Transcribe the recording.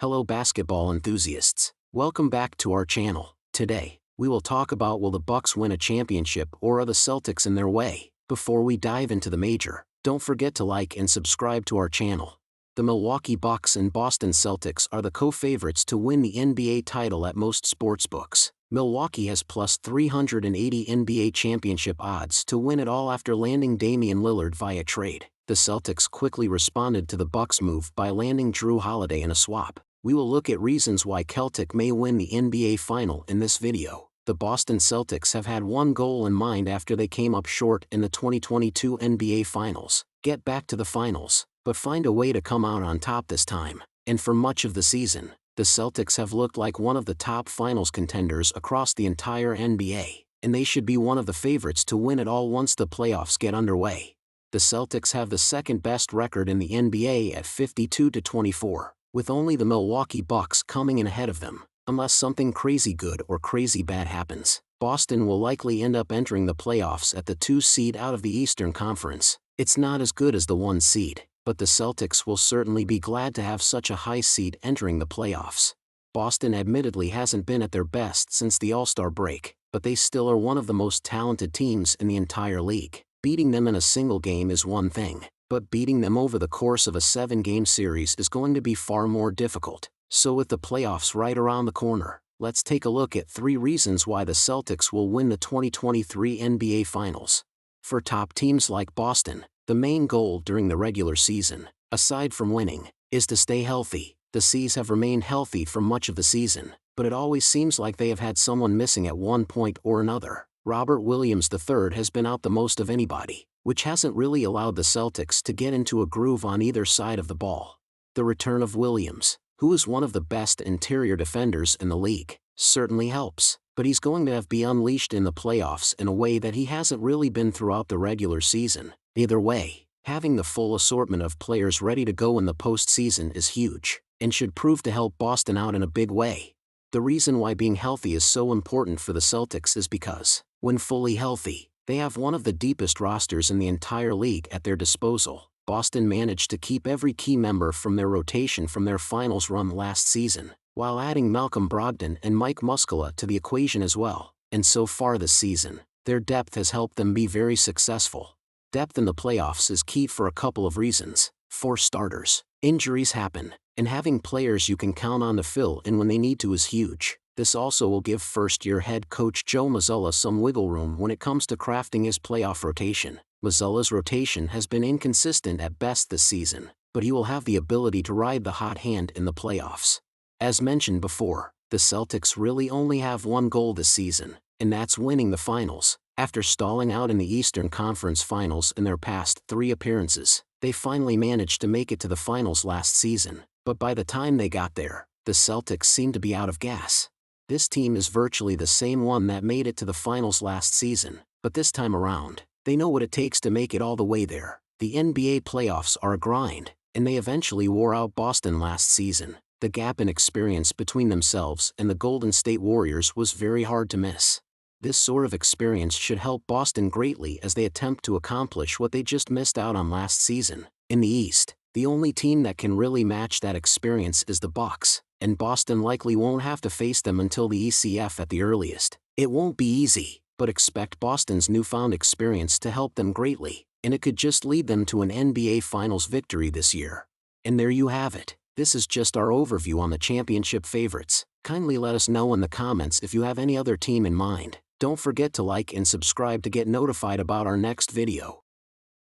Hello basketball enthusiasts. Welcome back to our channel. Today, we will talk about will the Bucks win a championship or are the Celtics in their way? Before we dive into the major, don't forget to like and subscribe to our channel. The Milwaukee Bucks and Boston Celtics are the co-favorites to win the NBA title at most sportsbooks. Milwaukee has plus 380 NBA championship odds to win it all after landing Damian Lillard via trade. The Celtics quickly responded to the Bucks' move by landing Jrue Holiday in a swap. We will look at reasons why Celtic may win the NBA final in this video. The Boston Celtics have had one goal in mind after they came up short in the 2022 NBA Finals: get back to the finals, but find a way to come out on top this time. And for much of the season, the Celtics have looked like one of the top finals contenders across the entire NBA, and they should be one of the favorites to win it all once the playoffs get underway. The Celtics have the second best record in the NBA at 52-24. With only the Milwaukee Bucks coming in ahead of them. Unless something crazy good or crazy bad happens, Boston will likely end up entering the playoffs at the 2 seed out of the Eastern Conference. It's not as good as the 1 seed, but the Celtics will certainly be glad to have such a high seed entering the playoffs. Boston admittedly hasn't been at their best since the All-Star break, but they still are one of the most talented teams in the entire league. Beating them in a single game is one thing, but beating them over the course of a 7-game series is going to be far more difficult. So with the playoffs right around the corner, let's take a look at 3 reasons why the Celtics will win the 2023 NBA Finals. For top teams like Boston, the main goal during the regular season, aside from winning, is to stay healthy. The C's have remained healthy for much of the season, but it always seems like they have had someone missing at one point or another. Robert Williams III has been out the most of anybody, which hasn't really allowed the Celtics to get into a groove on either side of the ball. The return of Williams, who is one of the best interior defenders in the league, certainly helps, but he's going to have to be unleashed in the playoffs in a way that he hasn't really been throughout the regular season. Either way, having the full assortment of players ready to go in the postseason is huge, and should prove to help Boston out in a big way. The reason why being healthy is so important for the Celtics is because, when fully healthy, they have one of the deepest rosters in the entire league at their disposal. Boston managed to keep every key member from their rotation from their finals run last season, while adding Malcolm Brogdon and Mike Muscala to the equation as well. And so far this season, their depth has helped them be very successful. Depth in the playoffs is key for a couple of reasons. For starters, injuries happen, and having players you can count on to fill in when they need to is huge. This also will give first-year head coach Joe Mazzulla some wiggle room when it comes to crafting his playoff rotation. Mazzulla's rotation has been inconsistent at best this season, but he will have the ability to ride the hot hand in the playoffs. As mentioned before, the Celtics really only have one goal this season, and that's winning the finals. After stalling out in the Eastern Conference Finals in their past 3 appearances, they finally managed to make it to the finals last season, but by the time they got there, the Celtics seemed to be out of gas. This team is virtually the same one that made it to the finals last season, but this time around, they know what it takes to make it all the way there. The NBA playoffs are a grind, and they eventually wore out Boston last season. The gap in experience between themselves and the Golden State Warriors was very hard to miss. This sort of experience should help Boston greatly as they attempt to accomplish what they just missed out on last season. In the East, the only team that can really match that experience is the Bucks, and Boston likely won't have to face them until the ECF at the earliest. It won't be easy, but expect Boston's newfound experience to help them greatly, and it could just lead them to an NBA Finals victory this year. And there you have it. This is just our overview on the championship favorites. Kindly let us know in the comments if you have any other team in mind. Don't forget to like and subscribe to get notified about our next video.